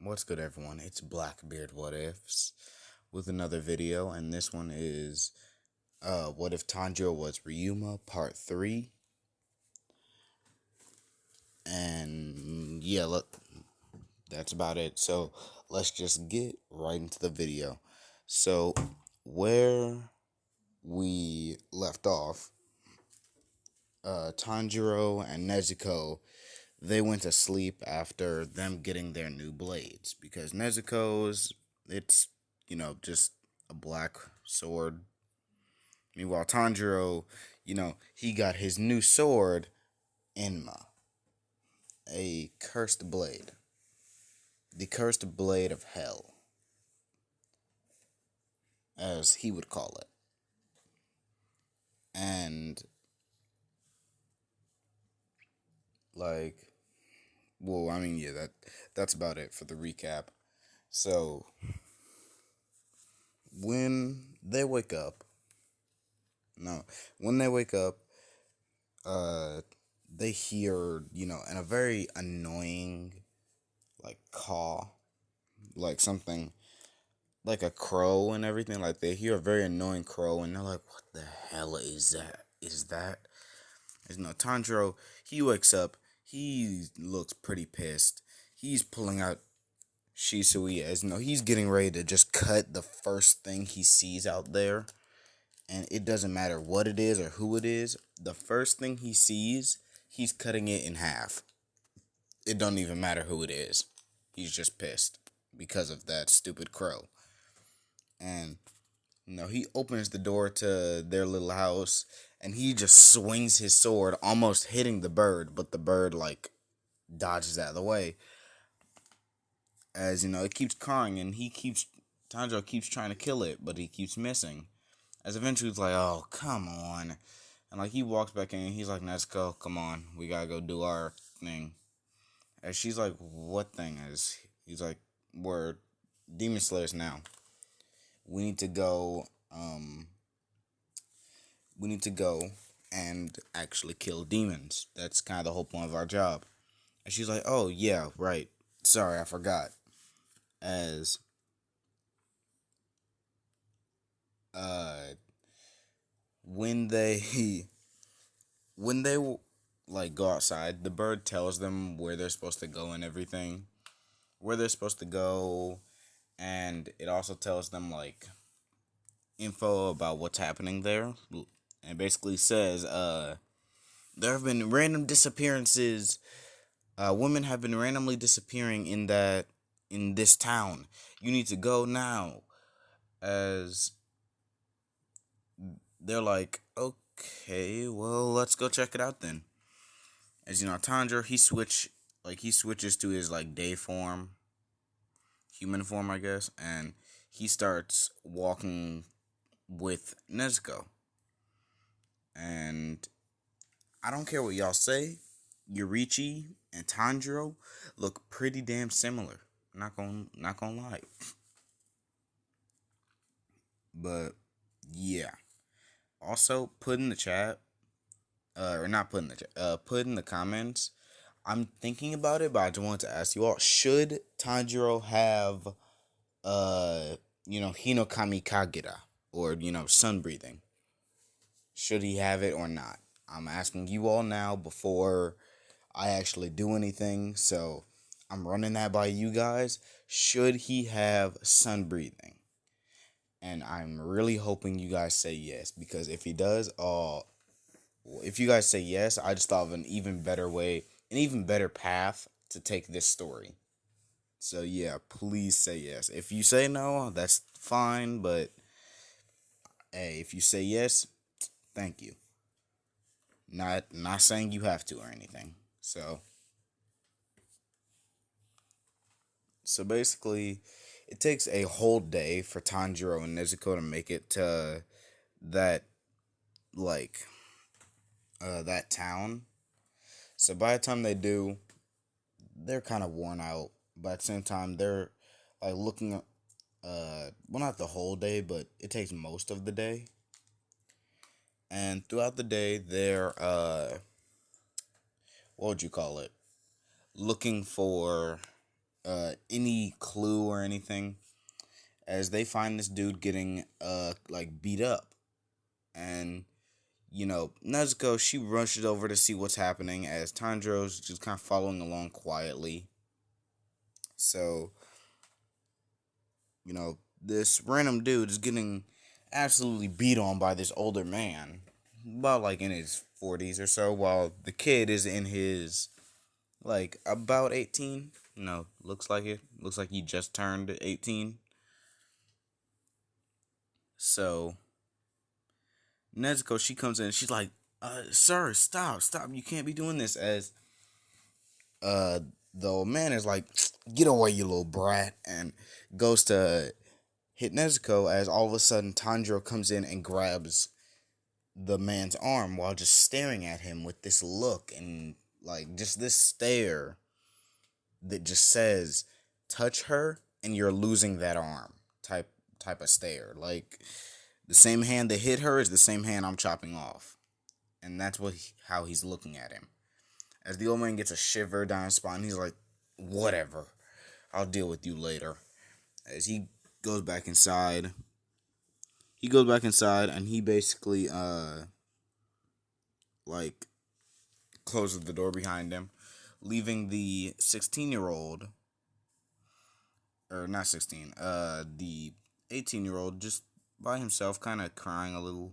What's good, everyone? It's Blackbeard What Ifs with another video, and this one is What If Tanjiro Was Ryuma Part 3. And yeah, look, that's about it. So let's just get right into the video. So, where we left off, Tanjiro and Nezuko, they went to sleep after them getting their new blades because Nezuko's, it's just a black sword. Meanwhile, Tanjiro, he got his new sword, Enma, a cursed blade, the cursed blade of hell, as he would call it. And like, well, I mean, yeah, that's about it for the recap. So when they wake up, no, when they wake up, uh, they hear, in a very annoying, like, caw, like something, like a crow and everything. Like, they hear a very annoying crow, and they're like, what the hell is that? Is that? Tanjiro, he wakes up, he looks pretty pissed. He's pulling out Shisui as, he's getting ready to just cut the first thing he sees out there. And it doesn't matter what it is or who it is. The first thing he sees, he's cutting it in half. It don't even matter who it is. He's just pissed because of that stupid crow. And, he opens the door to their little house, and he just swings his sword, almost hitting the bird, but the bird, like, dodges out of the way. As, it keeps crying, and Tanjiro keeps trying to kill it, but he keeps missing. As eventually he's like, oh, come on. And, like, he walks back in, and he's like, Nezuko, come on, we gotta go do our thing. And she's like, what thing? As he's like, we're Demon Slayers now. We need to go, and actually kill demons. That's kind of the whole point of our job. And she's like, oh, yeah, right. Sorry, I forgot. As, uh, when they, when they, like, go outside, the bird tells them where they're supposed to go and everything. Where they're supposed to go, and it also tells them, like, info about what's happening there. And basically says, there have been random disappearances. Women have been randomly disappearing in this town. You need to go now. As they're like, okay, well, let's go check it out then. As Tanjiro, he switches to his, like, day form, human form, I guess, and he starts walking with Nezuko. And I don't care what y'all say, Yurichi and Tanjiro look pretty damn similar. Not gonna lie. But yeah. Also, put in the chat, or not put in the chat, put in the comments. I'm thinking about it, but I just wanted to ask you all: should Tanjiro have, Hinokami Kagura, or sun breathing? Should he have it or not? I'm asking you all now before I actually do anything. So I'm running that by you guys. Should he have sun breathing? And I'm really hoping you guys say yes, because if he does, if you guys say yes, I just thought of an even better way, an even better path to take this story. So yeah, please say yes. If you say no, that's fine, but hey, if you say yes, thank you. Not saying you have to or anything. So basically, it takes a whole day for Tanjiro and Nezuko to make it to that, like, that town. So by the time they do, they're kind of worn out. But at the same time, they're, like, looking at, well, not the whole day, but it takes most of the day. And throughout the day, they're, what would you call it? Looking for any clue or anything, as they find this dude getting like beat up. And Nezuko, she rushes over to see what's happening as Tanjiro's just kind of following along quietly. So, this random dude is getting absolutely beat on by this older man, about like in his 40s or so, while the kid is in his like about 18. Looks like it. Looks like he just turned 18. So, Nezuko, she comes in and she's like, sir, stop, you can't be doing this. As uh the old man is like, get away, you little brat, and goes to hit Nezuko, as all of a sudden Tanjiro comes in and grabs the man's arm while just staring at him with this look and like just this stare that just says, touch her and you're losing that arm type of stare. Like, the same hand that hit her is the same hand I'm chopping off. And that's how he's looking at him. As the old man gets a shiver down his spine, he's like, whatever, I'll deal with you later. As he goes back inside, and he basically like closes the door behind him, leaving the 16-year-old, or not 16, the 18-year-old just by himself, kind of crying a little,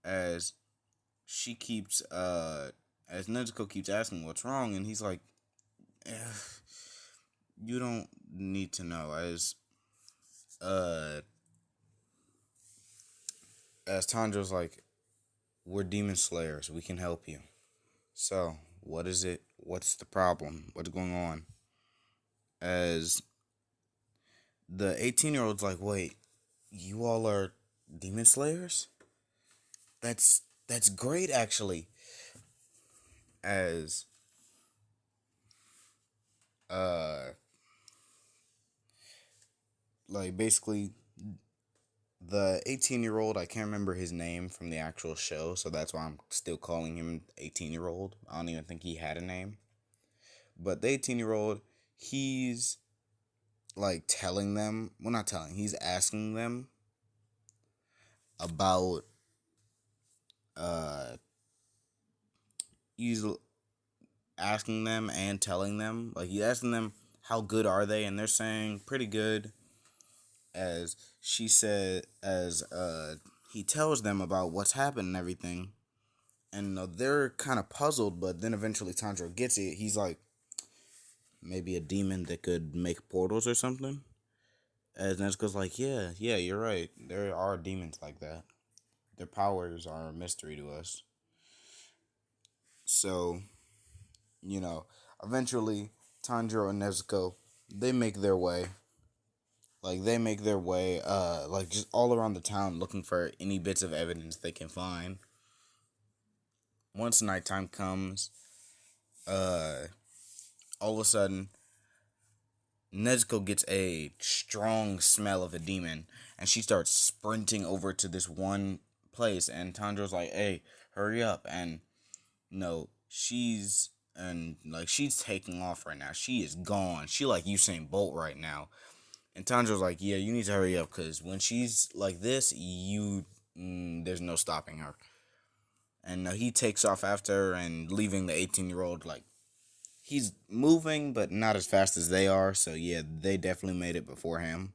as she keeps as Nezuko keeps asking what's wrong, and he's like, you don't need to know. Uh as Tanjiro's like, we're demon slayers, we can help you. So, what is it? What's the problem? What's going on? As the 18-year-old's like, wait, you all are demon slayers? That's great, actually. As like basically the 18-year-old, I can't remember his name from the actual show, so that's why I'm still calling him 18-year-old. I don't even think he had a name. But the 18-year-old, he's like telling them, well, not telling, he's asking them about he's asking them and telling them, like, he's asking them how good are they, and they're saying pretty good. As she said, as he tells them about what's happened and everything, and they're kind of puzzled, but then eventually Tanjiro gets it. He's like, maybe a demon that could make portals or something. As Nezuko's like, yeah, you're right, there are demons like that. Their powers are a mystery to us. So, eventually Tanjiro and Nezuko, they make their way. Like just all around the town, looking for any bits of evidence they can find. Once nighttime comes, all of a sudden, Nezuko gets a strong smell of a demon, and she starts sprinting over to this one place, and Tanjiro's like, hey, hurry up. And she's taking off right now. She is gone. She like Usain Bolt right now. And Tanjiro's like, yeah, you need to hurry up, because when she's like this, there's no stopping her. And he takes off after her, and leaving the 18-year-old, like, he's moving, but not as fast as they are. So yeah, they definitely made it before him.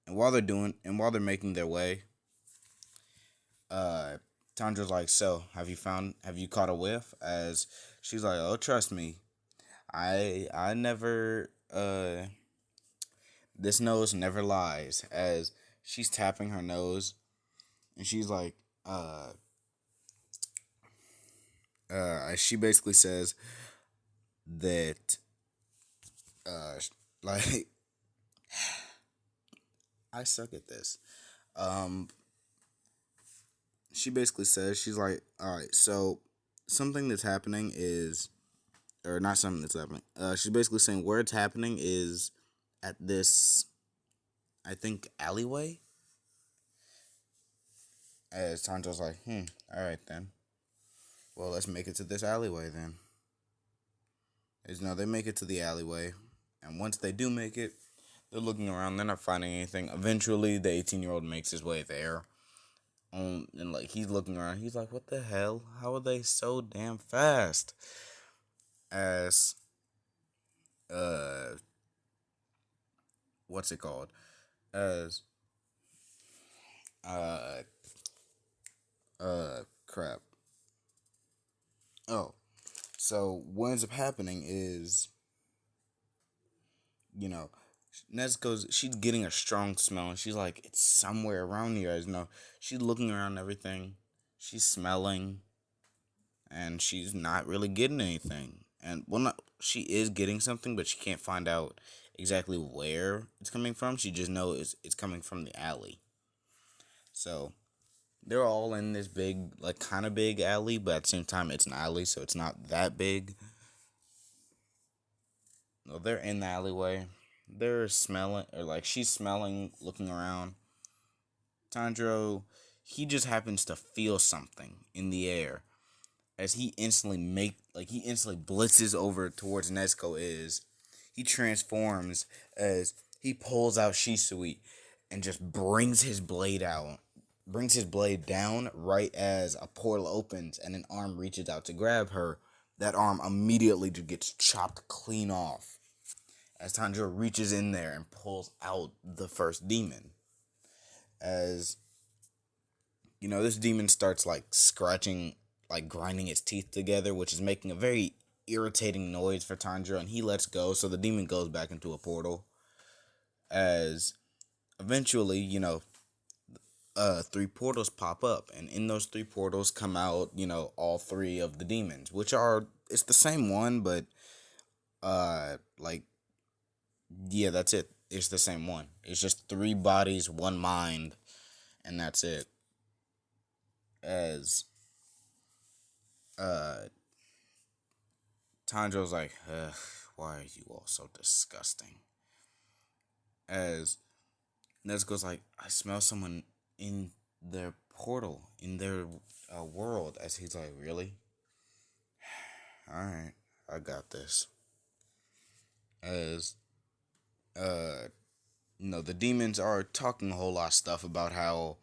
And while they're making their way, Tanjiro's like, so, have you caught a whiff? As she's like, oh, trust me, I never, this nose never lies. As she's tapping her nose, and she's like, she basically says that, like, I suck at this. She basically says, she's like, all right, so something that's happening is, or not something that's happening. She's basically saying where it's happening is at this, I think, alleyway. As Tanjiro's like, all right then. Well, let's make it to this alleyway then. As they make it to the alleyway, And once they do make it, they're looking around. They're not finding anything. Eventually, the 18-year-old makes his way there. And like he's looking around. He's like, "What the hell? How are they so damn fast?" As uh, what's it called? As uh, crap. Oh, so what ends up happening is, you know, Nezuko's she's getting a strong smell, and she's like, it's somewhere around here. As you know, she's looking around everything, she's smelling, and she's not really getting anything. And well, not she is getting something, but she can't find out exactly where it's coming from. She just knows it's coming from the alley. So they're all in this big, like kind of big alley, but at the same time, it's an alley, so it's not that big. No, they're in the alleyway. They're smelling, or like she's smelling, looking around. Tanjiro, he just happens to feel something in the air as he instantly blitzes over towards Nezuko. He transforms as he pulls out Shisui and just brings his blade down right as a portal opens and an arm reaches out to grab her. That arm immediately just gets chopped clean off as Tanjiro reaches in there and pulls out the first demon. As you know, this demon starts like scratching, like grinding its teeth together, which is making a very irritating noise for Tanjiro, and he lets go, so the demon goes back into a portal. As eventually, three portals pop up, and in those three portals come out, all three of the demons, which are it's the same one, but like yeah, that's it. It's the same one. It's just three bodies, one mind, and that's it. As uh Tanjiro's like, why are you all so disgusting? As Nezuko's like, I smell someone in their portal, in their world. As he's like, really? Alright, I got this. As, uh, the demons are talking a whole lot of stuff about how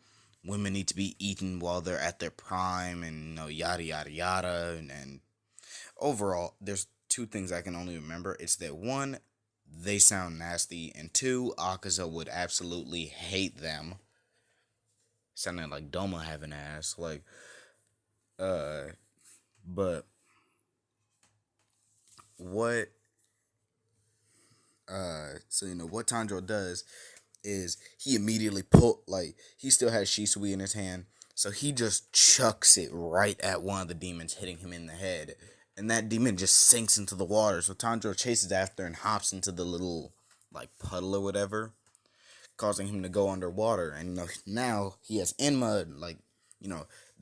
women need to be eaten while they're at their prime, and, yada, yada, yada. And overall, there's two things I can only remember. It's that one, they sound nasty, and two, Akaza would absolutely hate them. Sounding like Doma having ass, like, but what, so what Tanjiro does is he immediately he still has Shisui in his hand, so he just chucks it right at one of the demons, hitting him in the head, and that demon just sinks into the water. So Tanjiro chases after and hops into the little like puddle or whatever, causing him to go underwater. And now he has Enma, like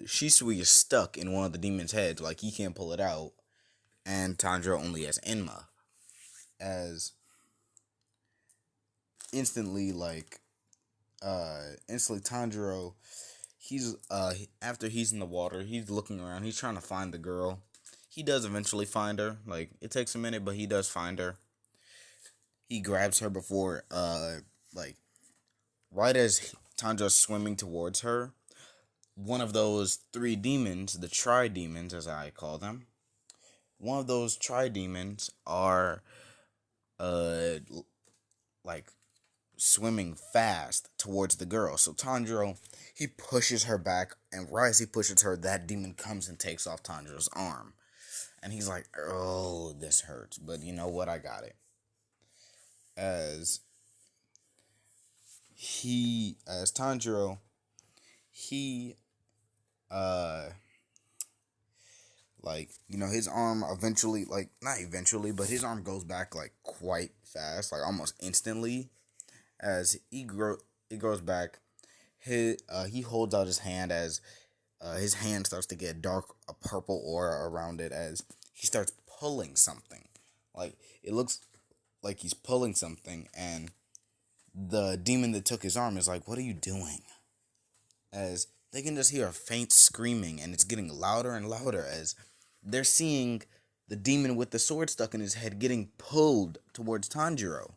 Shisui is stuck in one of the demon's heads, like he can't pull it out, and Tanjiro only has Enma. As instantly Tanjiro, he's after he's in the water, he's looking around, he's trying to find the girl. He does eventually find her. Like, it takes a minute, but he does find her. He grabs her before right as Tanjiro's swimming towards her, one of those three demons, the tri-demons as I call them, one of those tri-demons are like swimming fast towards the girl. So Tanjiro, he pushes her back, and right as he pushes her, that demon comes and takes off Tanjiro's arm. And he's like, oh, this hurts, but you know what, I got it. As Tanjiro, he his arm eventually, like, not eventually, but his arm goes back like quite fast, like almost instantly. As it grows back, he holds out his hand as his hand starts to get a purple aura around it, as he starts pulling something. Like, it looks like he's pulling something, and the demon that took his arm is like, what are you doing? As they can just hear a faint screaming, and it's getting louder and louder as they're seeing the demon with the sword stuck in his head getting pulled towards Tanjiro.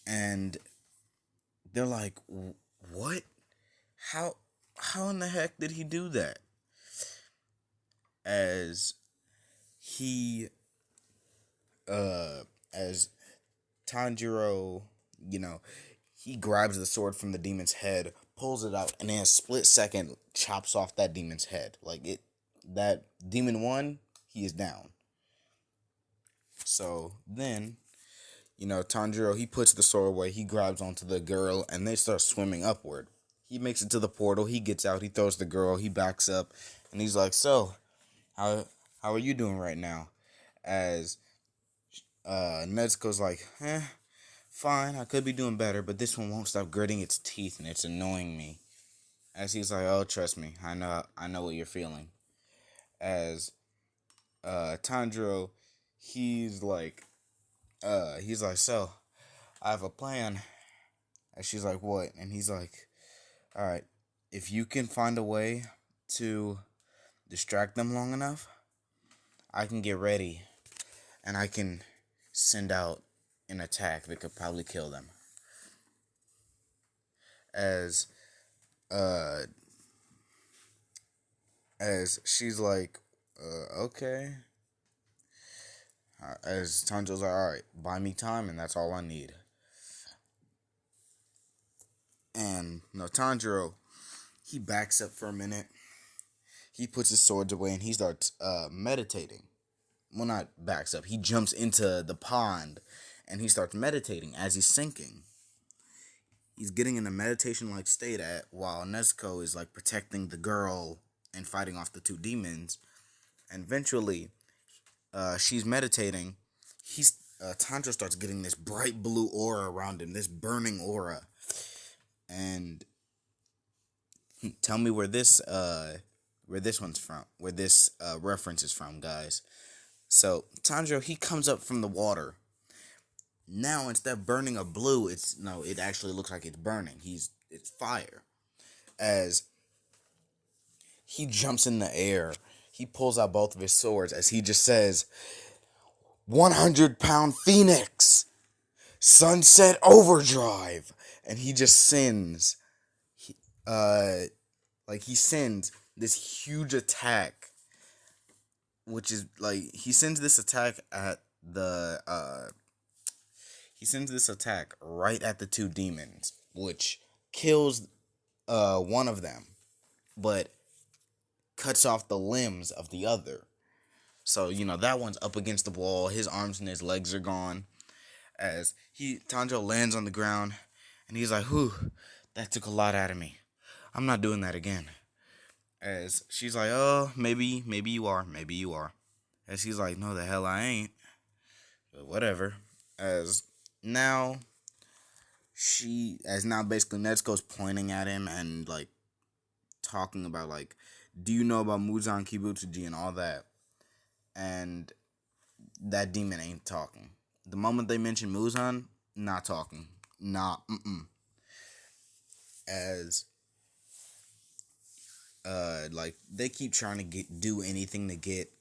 And they're like, what? How how in the heck did he do that? As he as Tanjiro, you know, he grabs the sword from the demon's head, pulls it out, and in a split second chops off that demon's head. Like it that demon one, he is down. So then, Tanjiro, he puts the sword away, he grabs onto the girl, and they start swimming upward. He makes it to the portal, he gets out, he throws the girl, he backs up, and he's like, so, how are you doing right now? As Nezuko's like, fine, I could be doing better, but this one won't stop gritting its teeth and it's annoying me. As he's like, oh, trust me, I know what you're feeling. As Tanjiro, he's like, so, I have a plan. And she's like, what? And he's like, alright, if you can find a way to distract them long enough, I can get ready and I can send out an attack that could probably kill them. As she's like, okay. As Tanjiro's like, alright, buy me time and that's all I need. And Tanjiro, he backs up for a minute. He puts his swords away and he starts meditating. Well, not backs up. He jumps into the pond and he starts meditating as he's sinking. He's getting in a meditation-like state while Nezuko is like protecting the girl and fighting off the two demons. And eventually, she's meditating. Tanjiro starts getting this bright blue aura around him, this burning aura. And tell me where this one's from, where this reference is from, guys. So Tanjiro, he comes up from the water. Now instead of burning a blue, it actually looks like it's burning. It's fire. As he jumps in the air, he pulls out both of his swords as he just says, 100-pound Phoenix, Sunset Overdrive, and he just sends, he sends this huge attack, which is like he sends this attack right at the two demons, which kills one of them, but cuts off the limbs of the other. So, that one's up against the wall. His arms and his legs are gone. As Tanjiro lands on the ground, and he's like, whew, that took a lot out of me. I'm not doing that again. As she's like, oh, maybe you are. As he's like, no, the hell I ain't. But whatever. As now basically Nezuko's pointing at him and, like, talking about, like, do you know about Muzan Kibutsuji and all that? And that demon ain't talking. The moment they mention Muzan, not talking. As they keep trying to do anything to get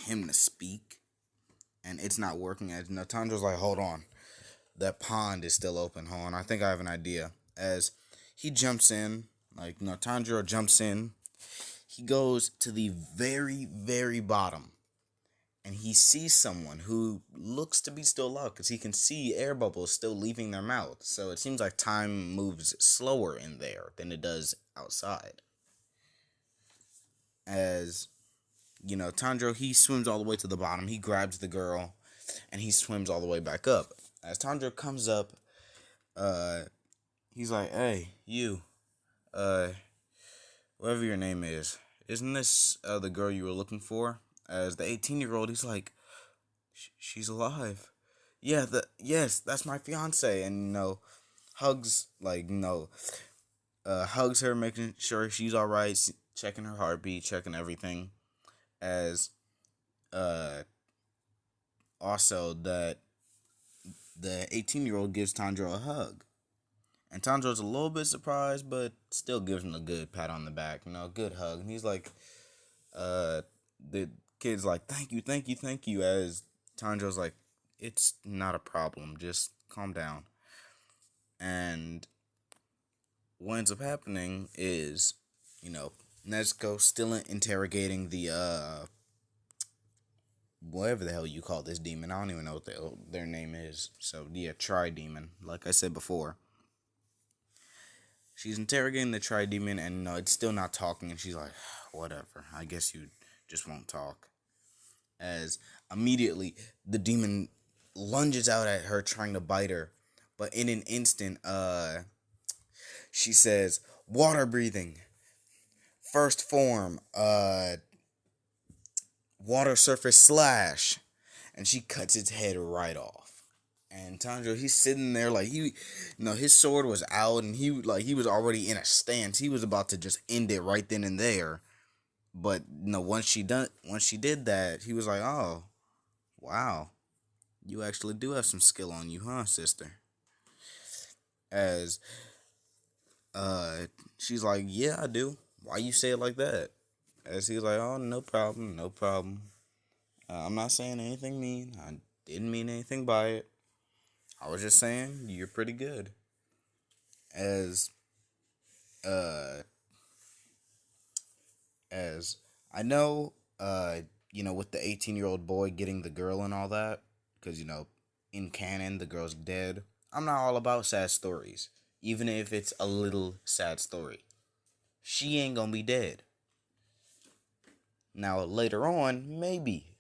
him to speak, and it's not working. As Tanjiro's like, hold on, that pond is still open. Hold on, I think I have an idea. As he jumps in, Tanjiro jumps in, he goes to the very, very bottom, and he sees someone who looks to be still alive because he can see air bubbles still leaving their mouth. So it seems like time moves slower in there than it does outside. As Tanjiro, he swims all the way to the bottom. He grabs the girl, and he swims all the way back up. As Tanjiro comes up, he's like, hey, you, whatever your name is, isn't this the girl you were looking for? As the 18-year-old, he's like, she's alive. Yes, that's my fiance. And, hugs, hugs her, making sure she's all right, checking her heartbeat, checking everything. As, also that the 18-year-old gives Tanjiro a hug. And Tanjiro's a little bit surprised, but still gives him a good pat on the back, good hug. And he's like, the kid's like, thank you, thank you, thank you, as Tanjiro's like, it's not a problem, just calm down. And what ends up happening is, you know, Nezuko still interrogating the whatever the hell you call this demon. I don't even know what their name is. So yeah, Tri Demon. Like I said before, she's interrogating the Tri Demon, and no, it's still not talking. And she's like, whatever. I guess you just won't talk. As immediately the demon lunges out at her, trying to bite her, but in an instant, she says, water breathing, first form, water surface slash, and she cuts its head right off. And Tanjiro, he's sitting there like his sword was out, and he was already in a stance. He was about to just end it right then and there. But once she did that, he was like, "Oh, wow, you actually do have some skill on you, huh, sister?" As she's like, "Yeah, I do. Why you say it like that?" As he's like, "Oh, no problem, no problem. I'm not saying anything mean. I didn't mean anything by it. I was just saying you're pretty good." As uh as I know, with the 18-year-old boy getting the girl and all that, because in canon the girl's dead. I'm not all about sad stories, even if it's a little sad story. She ain't gonna be dead. Now later on, maybe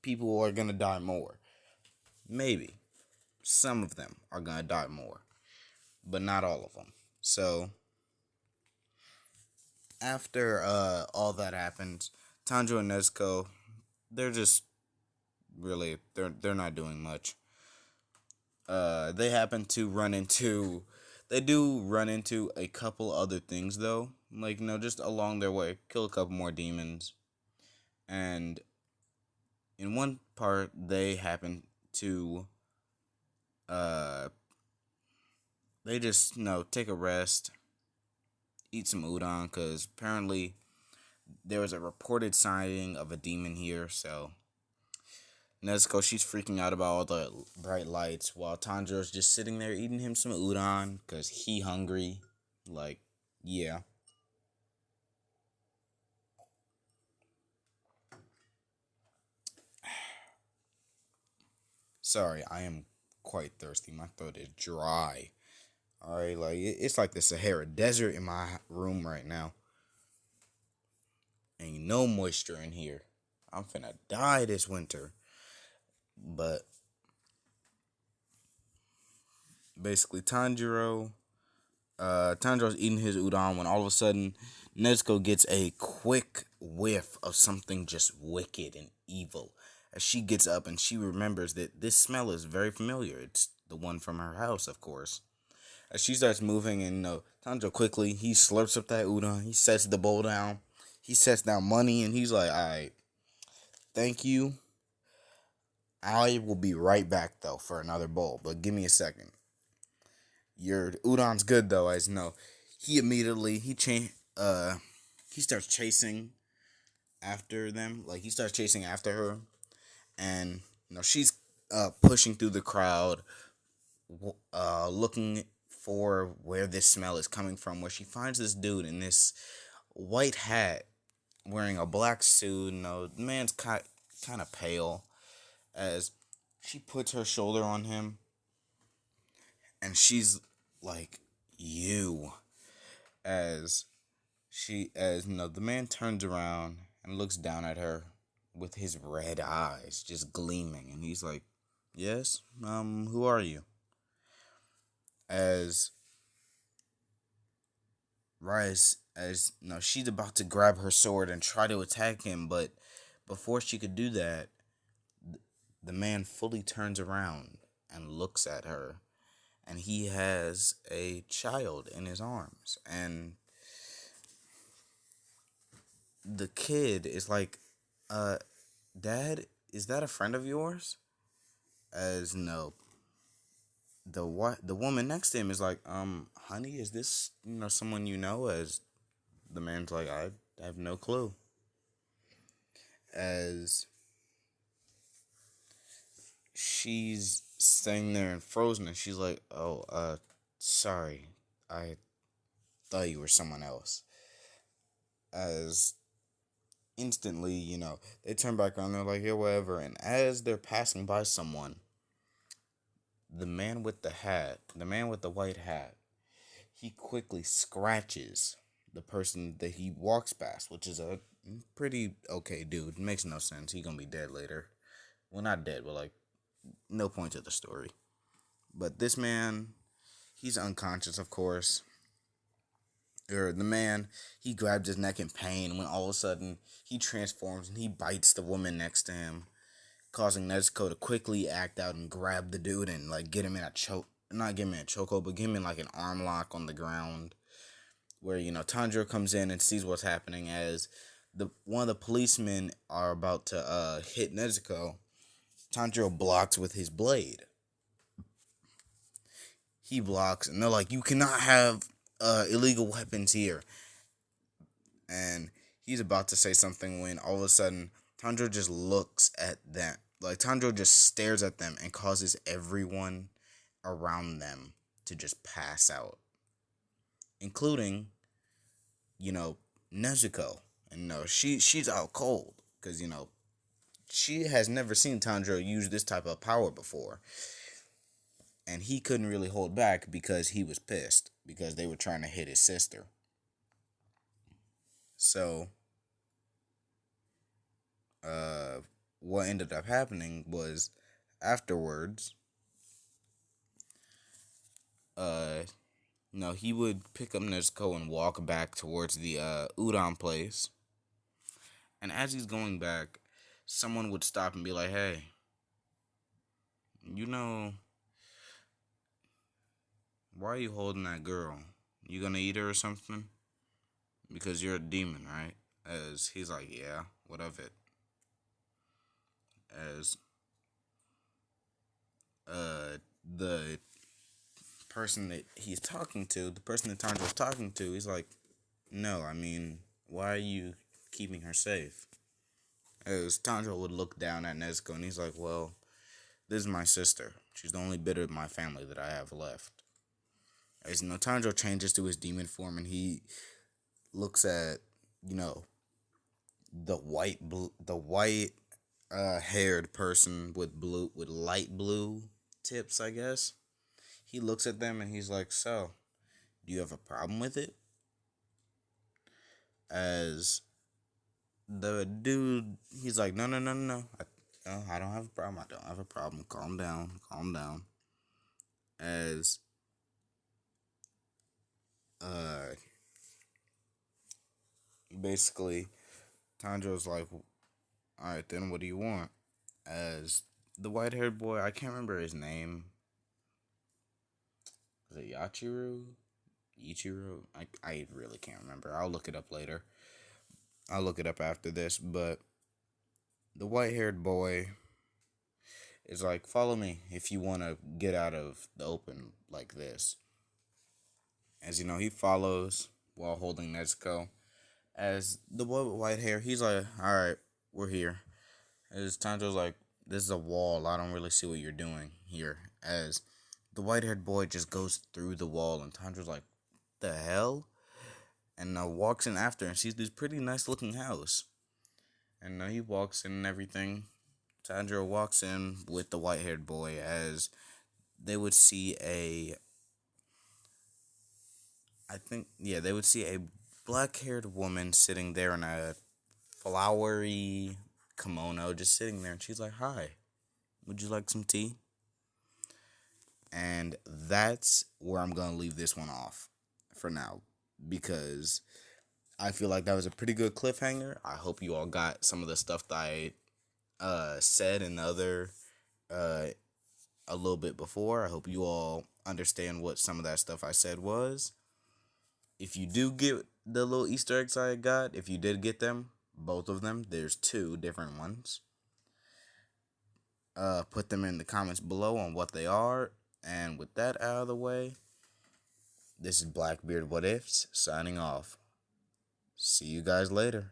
people are gonna die more. Maybe some of them are gonna die more, but not all of them. So after all that happens, Tanjiro and Nezuko, they're just really they're not doing much. They happen to run into they do run into a couple other things though, like just along their way, kill a couple more demons, and in one part they happen to they just take a rest, eat some udon, because apparently there was a reported sighting of a demon here. So Nezuko, she's freaking out about all the bright lights, while Tanjiro's just sitting there eating him some udon because he hungry. Like, yeah. Sorry, I am quite thirsty. My throat is dry. Alright, like, it's like the Sahara Desert in my room right now. Ain't no moisture in here. I'm finna die this winter. But basically, Tanjiro's eating his udon when all of a sudden Nezuko gets a quick whiff of something just wicked and evil. As she gets up and she remembers that this smell is very familiar. It's the one from her house, of course. As she starts moving, and Tanjiro quickly, he slurps up that udon. He sets the bowl down. He sets down money, and he's like, "Alright, thank you. I will be right back, though, for another bowl. But give me a second. Your udon's good, though, as he immediately, he starts chasing after them. Like, he starts chasing after her. And, she's pushing through the crowd, looking for where this smell is coming from, where she finds this dude in this white hat wearing a black suit. The man's kind of pale, as she puts her shoulder on him, and she's like, "You," as the man turns around and looks down at her with his red eyes just gleaming, and he's like, "Yes, who are you?" As Rice, she's about to grab her sword and try to attack him, but before she could do that, the man fully turns around and looks at her, and he has a child in his arms, and the kid is like, "Dad, is that a friend of yours?" As no, the woman next to him is like, "Honey, is this someone you know?" As the man's like, "I have no clue." as she's staying there and frozen, and she's like, "Oh, sorry, I thought you were someone else." As instantly, they turn back around, they're like, "Yeah, whatever." And as they're passing by someone, the man with the white hat, he quickly scratches the person that he walks past, which is a pretty okay dude. Makes no sense. He gonna be dead later. Well, not dead, but like no point to the story. But this man, he's unconscious, of course. Or the man, he grabs his neck in pain when all of a sudden he transforms and he bites the woman next to him, causing Nezuko to quickly act out and grab the dude and like get him in a choke. Not get him in a chokehold, but get him in like an arm lock on the ground. Where Tanjiro comes in and sees what's happening as one of the policemen are about to hit Nezuko. Tanjiro blocks with his blade. He blocks, and they're like, "You cannot have illegal weapons here." And he's about to say something when all of a sudden Tanjiro just looks at them. Like Tanjiro just stares at them and causes everyone around them to just pass out, including Nezuko. And she's out cold because she has never seen Tanjiro use this type of power before. And he couldn't really hold back because he was pissed because they were trying to hit his sister. So, what ended up happening was afterwards, he would pick up Nezuko and walk back towards the udon place. And as he's going back, someone would stop and be like, "Hey, why are you holding that girl? You gonna eat her or something? Because you're a demon, right?" As he's like, "Yeah, what of it?" As the person that he's talking to, the person that Tanjiro's talking to, he's like, "No, I mean, why are you keeping her safe?" As Tanjiro would look down at Nezuko and he's like, "Well, this is my sister. She's the only bit of my family that I have left." As Tanjiro changes to his demon form and he looks at, the white haired person with light blue tips, I guess. He looks at them and he's like, "So, do you have a problem with it?" As the dude, he's like, "No, no, no, no, no. I don't have a problem. I don't have a problem. Calm down. Calm down." As basically, Tanjiro's like, "Alright, then what do you want?" As the white haired boy, I can't remember his name. Was it Yachiru? Ichiro? I really can't remember. I'll look it up later. I'll look it up after this. But the white haired boy is like, "Follow me if you want to get out of the open like this." As he follows while holding Nezuko. As the boy with white hair, he's like, "Alright, we're here." As Tanjiro's like, "This is a wall. I don't really see what you're doing here." As the white haired boy just goes through the wall, and Tanjiro's like, "The hell?" And walks in after and sees this pretty nice looking house. And he walks in and everything. Tanjiro walks in with the white haired boy as they would see they would see a black haired woman sitting there in a flowery kimono, just sitting there. And she's like, "Hi, would you like some tea?" And that's where I'm going to leave this one off for now, because I feel like that was a pretty good cliffhanger. I hope you all got some of the stuff that I said and a little bit before. I hope you all understand what some of that stuff I said was. If you do get the little Easter eggs I got, if you did get them, both of them, there's 2 different ones. Put them in the comments below on what they are. And with that out of the way, this is Blackbeard What Ifs signing off. See you guys later.